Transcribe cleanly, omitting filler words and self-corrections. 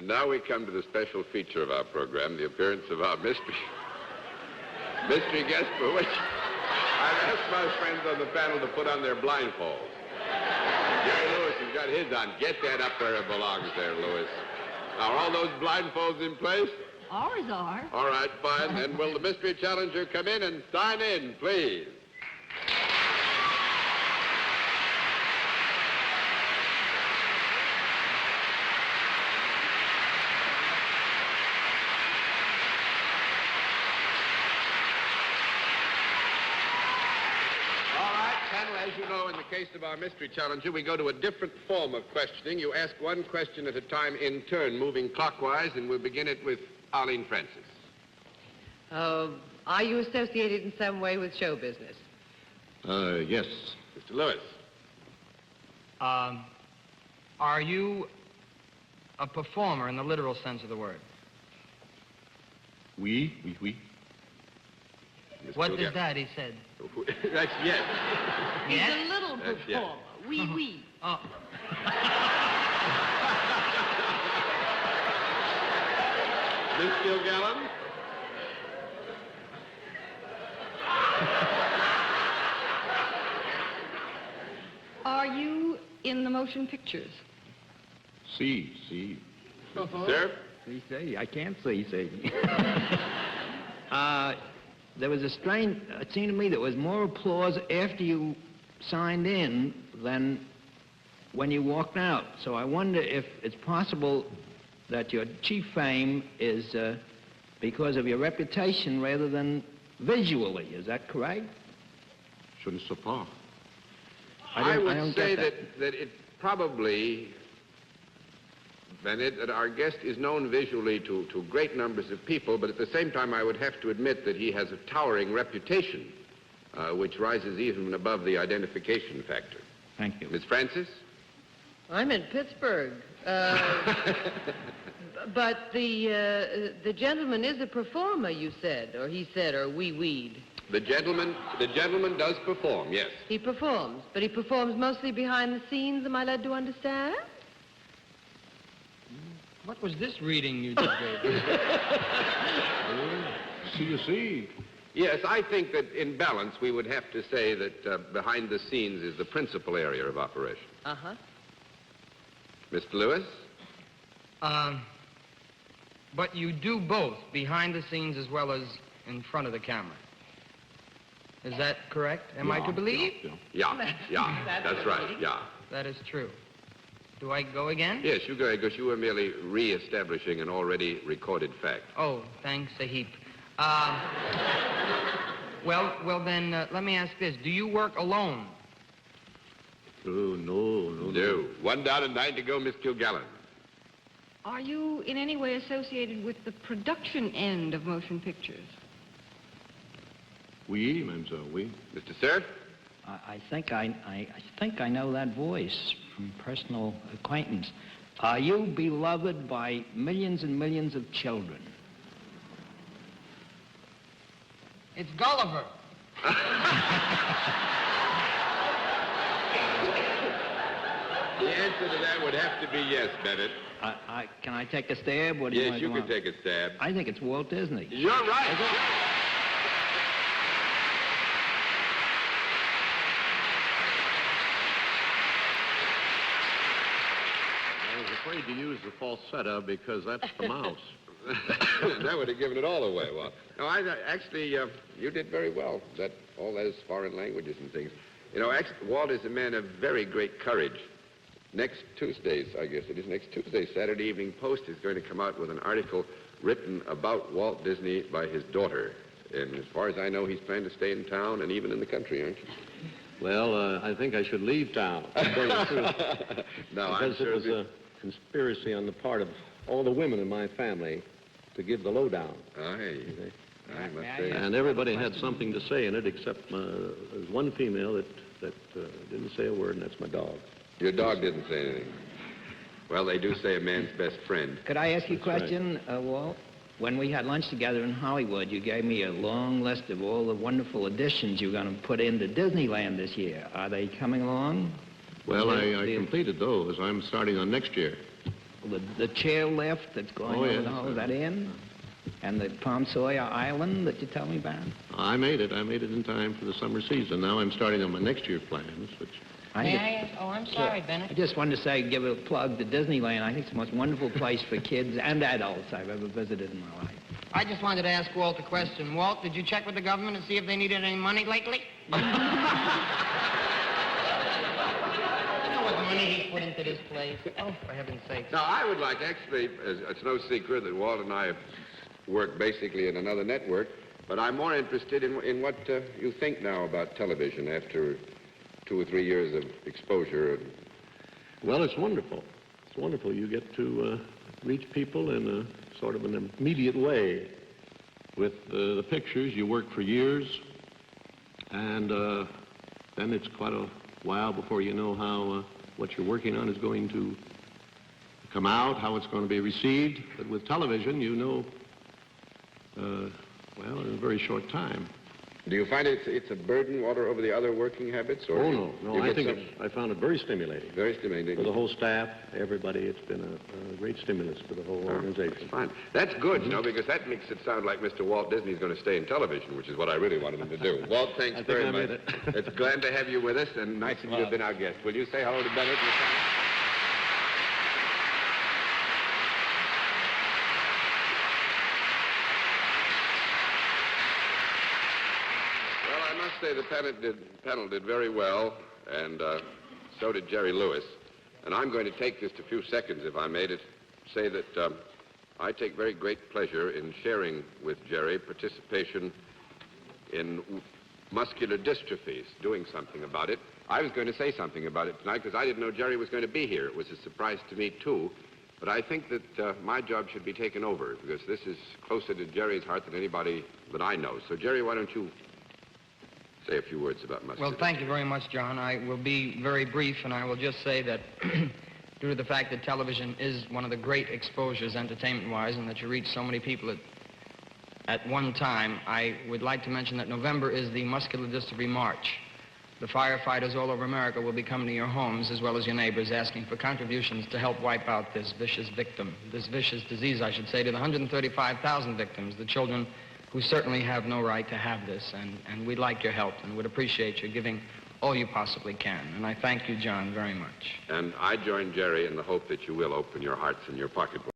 And now we come to the special feature of our program, the appearance of our mystery guest, for which I've asked my friends on the panel to put on their blindfolds. Jerry Lewis has got his on. Get that up where it belongs there, Lewis. Now, are all those blindfolds in place? Ours are. All right, fine. Then will the mystery challenger come in and sign in, please? As you know, in the case of our mystery challenger, we go to a different form of questioning. You ask one question at a time in turn, moving clockwise, and we'll begin it with Arlene Francis. Are you associated in some way with show business? Yes. Mr. Lewis. Are you a performer in the literal sense of the word? Oui. What is that, he said? That's yes. He's Yes? a little That's performer. yes. Oui. Oh. Miss Gilgallen? Are you in the motion pictures? See. Sir? See, I can't see. There was a strange, it seemed to me there was more applause after you signed in than when you walked out. So I wonder if it's possible that your chief fame is because of your reputation rather than visually. Is that correct? Je ne sais pas. I don't would say get that it probably, Bennett, that our guest is known visually to great numbers of people, but at the same time I would have to admit that he has a towering reputation, which rises even above the identification factor. Thank you. Miss Francis? I'm in Pittsburgh. But the gentleman is a performer, you said, or he said, or we weed. The gentleman does perform, yes. He performs, but he performs mostly behind the scenes, am I led to understand? What was this reading you just gave? See. Yes, I think that in balance we would have to say that behind the scenes is the principal area of operation. Uh-huh. Mr. Lewis? But you do both, behind the scenes as well as in front of the camera. Is that correct? Am I to believe? Yeah, that's right, yeah. That is true. Do I go again? Yes, you go ahead, because you were merely re-establishing an already recorded fact. Oh, thanks a heap. Well then, let me ask this. Do you work alone? Oh, no. No. One down and 9 to go, Miss Kilgallen. Are you in any way associated with the production end of motion pictures? Oui, mademoiselle, oui. Mr. Cerf? I think I know that voice from personal acquaintance. Are you beloved by millions and millions of children? It's Gulliver. The answer to that would have to be yes, Bennett. Can I take a stab? What do Yes, you want? can take a stab. I think it's Walt Disney. You're right. I was afraid to use the falsetto because that's the mouse. That would have given it all away, Walt. No, actually, you did very well. All those foreign languages and things. You know, Walt is a man of very great courage. Next Tuesday, Saturday Evening Post is going to come out with an article written about Walt Disney by his daughter. And as far as I know, he's planning to stay in town and even in the country, aren't you? Well, I think I should leave town, to tell you the truth. No, because it was a conspiracy on the part of all the women in my family to give the lowdown. I must say. And everybody had something to say in it, except there's one female that didn't say a word, and that's my dog. Your dog didn't say anything. Well, they do say a man's best friend. Could I ask you a question, Walt? When we had lunch together in Hollywood, you gave me a long list of all the wonderful additions you're going to put into Disneyland this year. Are they coming along? Well, I completed those. I'm starting on next year. the chairlift that's going Oh, over yes. the whole, is that in? And the Tom Sawyer Island that you tell me about? I made it. I made it in time for the summer season. Now I'm starting on my next year's plans, which... May I ask? Oh, I'm sorry, Bennett. I just wanted to say, give a plug to Disneyland. I think it's the most wonderful place for kids and adults I've ever visited in my life. I just wanted to ask Walt a question. Walt, did you check with the government to see if they needed any money lately? You know what money he put into this place? Oh, for heaven's sake. Now, I would like, actually, it's no secret that Walt and I work basically in another network, but I'm more interested in what you think now about television after 2 or 3 years of exposure. Well, it's wonderful. It's wonderful. You get to reach people in a sort of an immediate way. With the pictures, you work for years, and then it's quite a while before you know how what you're working on is going to come out, how it's going to be received. But with television, you know, well, in a very short time. Do you find it's a burden, Walter, over the other working habits? Or Oh, no. you I get think some- I found it very stimulating. Very stimulating. For the whole staff, everybody, it's been a great stimulus for the whole organization. Fine. That's good, you know, because that makes it sound like Mr. Walt Disney is going to stay in television, which is what I really wanted him to do. Walt, thanks I think very I much. made it. It's glad to have you with us, and nice of you to have been our guest. Will you say hello to Bennett? Well, I must say the panel did very well, and so did Jerry Lewis. And I'm going to take just a few seconds, if I may, to say that I take very great pleasure in sharing with Jerry participation in muscular dystrophies, doing something about it. I was going to say something about it tonight because I didn't know Jerry was going to be here. It was a surprise to me, too. But I think that my job should be taken over because this is closer to Jerry's heart than anybody that I know. So, Jerry, why don't you say a few words about muscular Well, thank you very much, John. I will be very brief, and I will just say that due to the fact that television is one of the great exposures entertainment-wise and that you reach so many people at one time, I would like to mention that November is the Muscular Dystrophy March. The firefighters all over America will be coming to your homes as well as your neighbors asking for contributions to help wipe out this vicious disease, I should say, to the 135,000 victims, the children who certainly have no right to have this, and we'd like your help and would appreciate you giving all you possibly can. And I thank you, John, very much. And I join Jerry in the hope that you will open your hearts and your pocketbooks.